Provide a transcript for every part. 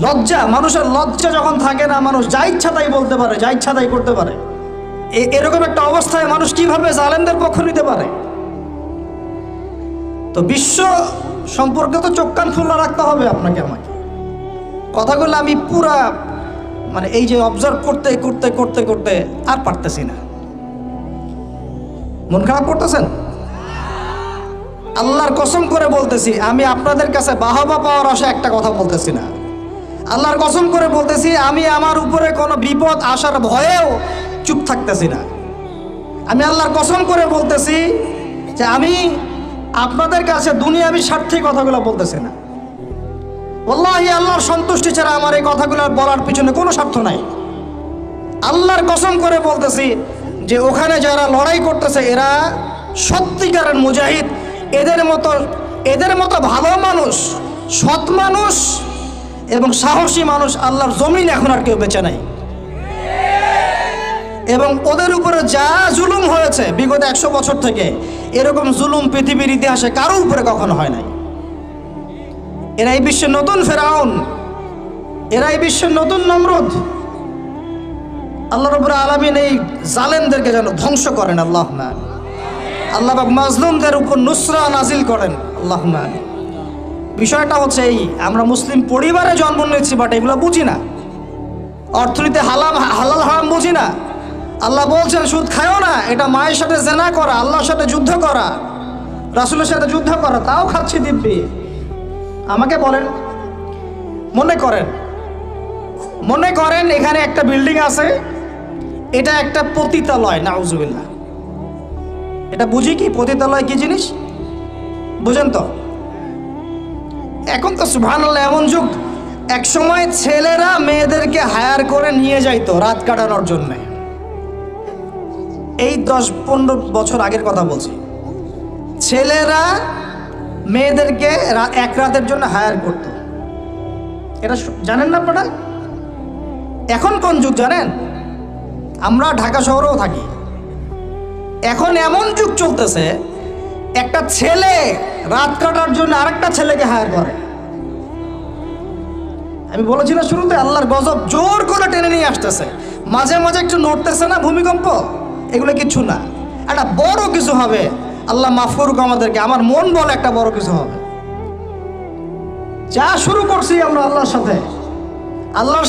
লজ্জা, মানুষের লজ্জা যখন থাকে না, মানুষ যা ইচ্ছা তাই বলতে পারে, যা ইচ্ছা তাই করতে পারে। এরকম একটা অবস্থায় মানুষ কিভাবে জালেমদের পক্ষ নিতে পারে? তো বিশ্ব সম্পর্কে তো চোখ কান খোলা রাখতে হবে আপনাকে আমাকে। কথাগুলো আমি পুরা মানে এই যে অবজার্ভ করতে করতে করতে করতে আর পারতেছি না। মন খারাপ করতেছেন? আল্লাহর কসম করে বলতেছি, আমি আপনাদের কাছে বাহবা পাওয়ার আশায় একটা কথা বলতেছি না। আল্লাহর কসম করে বলতেছি, আমি আমার উপরে কোনো বিপদ আসার ভয়েও চুপ থাকতেছি না। আমি আল্লাহর কসম করে বলতেছি যে আমি আপনাদের কাছে দুনিয়াবি স্বার্থে কথাগুলো বলতেছি না। ওয়াল্লাহি আল্লাহর সন্তুষ্টি ছাড়া আমার এই কথাগুলো বলার পিছনে কোনো স্বার্থ নাই। আল্লাহর কসম করে বলতেছি যে ওখানে যারা লড়াই করতেছে এরা সত্যিকারের মুজাহিদ। এদের মতো ভালো মানুষ, সৎ মানুষ এবং সাহসী মানুষ আল্লাহর জমিন এখন আর কেউ বেঁচে নাই। এবং ওদের উপরে যা জুলুম হয়েছে বিগত 100 বছর থেকে, এরকম জুলুম পৃথিবীর ইতিহাসে কারোর উপরে কখনো হয় নাই। এরা এই বিশ্বের নতুন ফেরাউন, এরা এই বিশ্বের নতুন নমরুদ। আল্লাহ রাব্বুল আলামিন এই জালেমদেরকে যেন ধ্বংস করেন, আল্লাহুম্মা আমিন। আল্লাহ পাক মাজলুমদের উপর নুসরা নাজিল করেন, আল্লাহুম্মা আমিন। বিষয়টা হচ্ছে এই, আমরা মুসলিম পরিবারে জন্ম নিয়েছি, বাট এগুলো বুঝি না। অর্থনীতি হালাল হারাম বুঝি না। আল্লাহ বলছেন সুদ খায়ও না, এটা মায়ের সাথে জেনা করা, আল্লাহর সাথে যুদ্ধ করা, রাসূলের সাথে যুদ্ধ করা, তাও খাচ্ছি দিব্যি। আমাকে বলেন, মনে করেন এখানে একটা বিল্ডিং আছে, এটা একটা পতিতালয়, নাউজুবিল্লাহ। এটা বুঝি কি পতিতালয় কি জিনিস? বুঝেন তো? এখন তো সুবহানাল্লাহ এমন যুগ, এক সময় ছেলেরা মেয়েদেরকে হায়ার করে নিয়ে যাইতো রাত কাটানোর জন্য। এই 10-15 বছর আগের কথা বলছি। ছেলেরা মেয়েদেরকে এক রাতের জন্য হায়ার করত। এটা জানেন না আপনারা? এখন কোন যুগ জানেন? আমরা ঢাকা শহরেও থাকি। এখন এমন যুগ চলতেছে, একটা ছেলে রাত কাটার জন্য আরেকটা ছেলেকে হায়ার করে। আমি বলেছি না শুরুতে, আল্লাহর গজব জোর করে টেনে নিয়ে আসতেছে। মাঝে মাঝে একটু নড়তেছে না ভূমিকম্প, এগুলো কিছু না, একটা বড় কিছু হবে। আল্লাহ মাফ করুক আমাদেরকে। আমার মন বলে একটা বড় কিছু হবে। যা শুরু করছি আমরা আল্লাহর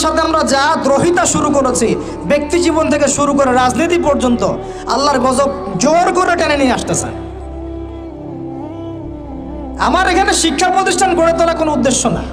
সাথে আমরা যা দ্রোহিতা শুরু করেছি, ব্যক্তি জীবন থেকে শুরু করে রাজনীতি পর্যন্ত, আল্লাহর গজব জোর করে টেনে নিয়ে আসতেছেন। আমার এখানে শিক্ষা প্রতিষ্ঠান গড়ে তোলা কোনো উদ্দেশ্য না।